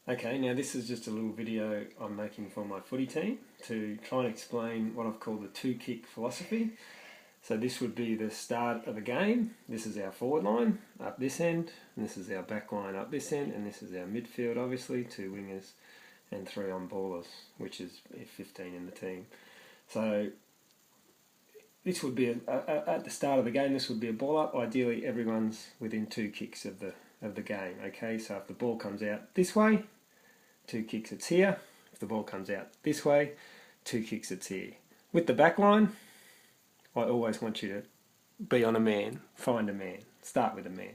Okay, now this is just a little video I'm making for my footy team to try and explain what I've called the two-kick philosophy. So this would be the start of a game. This is our forward line up this end, and this is our back line up this end, and this is our midfield, obviously, 2 wingers and 3 on-ballers, which is 15 in the team. So this would be, at the start of the game, this would be a ball up. Ideally, everyone's within 2 kicks of the game, okay? So if the ball comes out this way, 2 kicks it's here. If the ball comes out this way, 2 kicks it's here. With the back line, I always want you to be on a man, find a man, start with a man,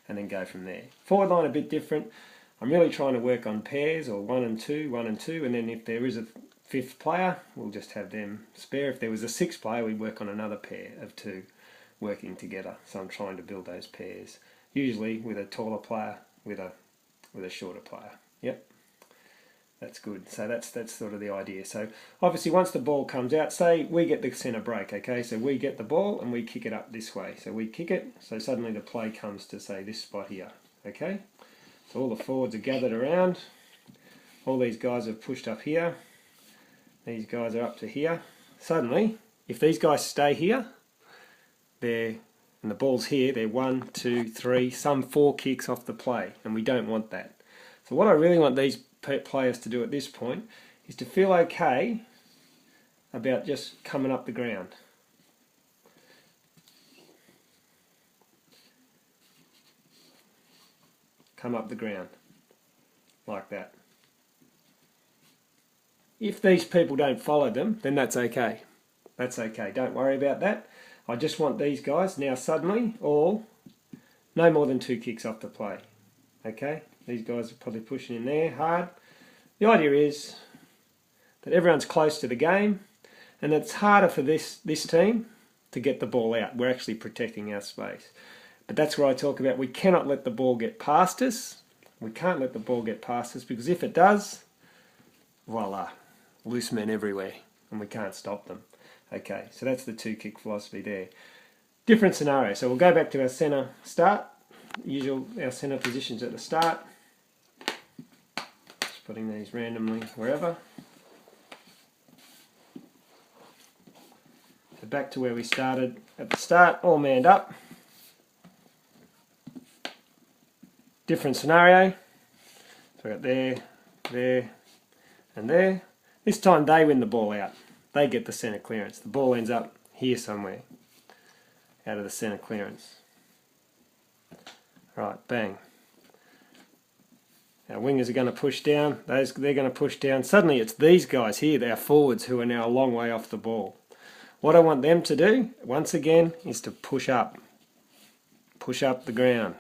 and then go from there. Forward line a bit different. I'm really trying to work on pairs, or 1 and 2, 1 and 2, and then if there is a 5th player, we'll just have them spare. If there was a 6th player, we'd work on another pair of 2 working together. So I'm trying to build those pairs, usually with a taller player with a shorter player. Yep. That's good. So that's sort of the idea. So obviously once the ball comes out, say we get the centre break, okay? So we get the ball and we kick it up this way. So we kick it, so suddenly the play comes to, say, this spot here, okay? So all the forwards are gathered around. All these guys have pushed up here. These guys are up to here. Suddenly, if these guys stay here, and the ball's here, they're 1, 2, 3, some 4 kicks off the play, and we don't want that. So what I really want these players to do at this point is to feel okay about just coming up the ground. Come up the ground, like that. If these people don't follow them, then that's okay. That's okay, don't worry about that. I just want these guys now suddenly all no more than 2 kicks off the play. Okay? These guys are probably pushing in there hard. The idea is that everyone's close to the game, and it's harder for this team to get the ball out. We're actually protecting our space. But that's where I talk about we cannot let the ball get past us. We can't let the ball get past us, because if it does, voila, loose men everywhere, and we can't stop them. Okay, so that's the two-kick philosophy there. Different scenario. So we'll go back to our centre start. Our centre positions at the start. Just putting these randomly wherever. So back to where we started at the start, all manned up. Different scenario. So we've got there, and there. This time they win the ball out. They get the centre clearance. The ball ends up here somewhere, out of the centre clearance. Right, bang. Our wingers are going to push down. They're going to push down. Suddenly it's these guys here, our forwards, who are now a long way off the ball. What I want them to do, once again, is to push up. Push up the ground.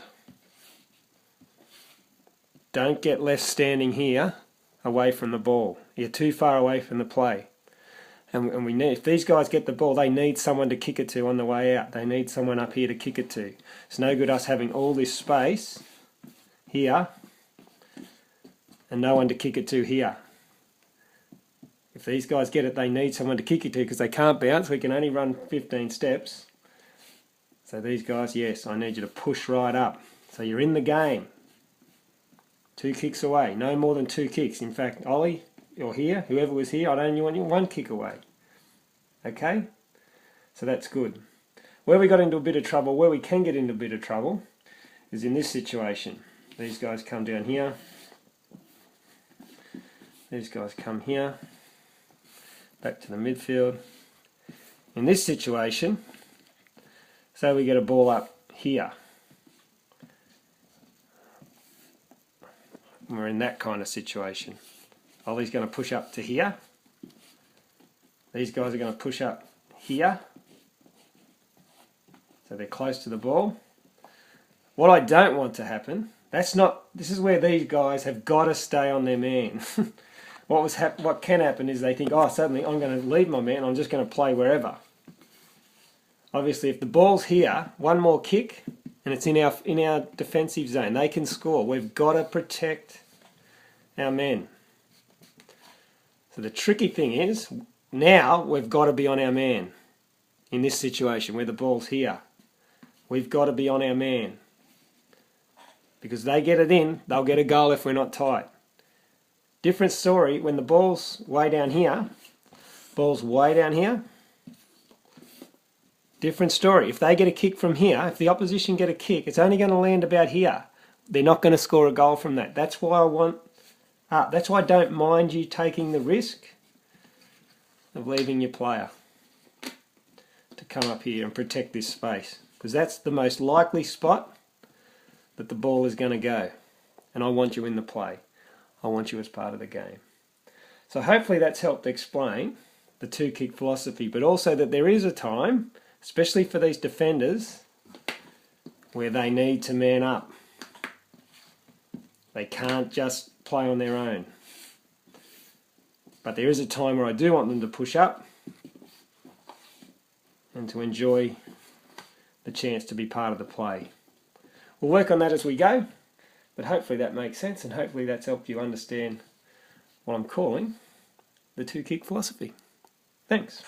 Don't get left standing here away from the ball. You're too far away from the play. And we need, if these guys get the ball, they need someone to kick it to on the way out. They need someone up here to kick it to. It's no good us having all this space here and no one to kick it to here. If these guys get it, they need someone to kick it to, because they can't bounce. We can only run 15 steps. So these guys, yes, I need you to push right up. So you're in the game. 2 kicks away, no more than 2 kicks. In fact, Ollie, you're here, whoever was here, I'd only want you 1 kick away. Okay? So that's good. Where we got into a bit of trouble, where we can get into a bit of trouble, is in this situation. These guys come down here. These guys come here. Back to the midfield. In this situation, say we get a ball up here. We're in that kind of situation. Ollie's going to push up to here. These guys are going to push up here. So they're close to the ball. What I don't want to happen, this is where these guys have got to stay on their man. What can happen is they think, oh, suddenly I'm going to leave my man, I'm just going to play wherever. Obviously, if the ball's here, 1 more kick, and it's in our defensive zone, they can score. We've got to protect our men. So the tricky thing is, now we've got to be on our man. In this situation where the ball's here, we've got to be on our man. Because they get it in, they'll get a goal if we're not tight. Different story when the ball's way down here. Ball's way down here. Different story. If they get a kick from here, if the opposition get a kick, it's only going to land about here. They're not going to score a goal from that. That's why that's why I don't mind you taking the risk of leaving your player to come up here and protect this space, because that's the most likely spot that the ball is going to go, and I want you in the play. I want you as part of the game. So hopefully that's helped explain the two-kick philosophy, but also that there is a time, especially for these defenders, where they need to man up. They can't just play on their own. But there is a time where I do want them to push up and to enjoy the chance to be part of the play. We'll work on that as we go, but hopefully that makes sense, and hopefully that's helped you understand what I'm calling the two-kick philosophy. Thanks.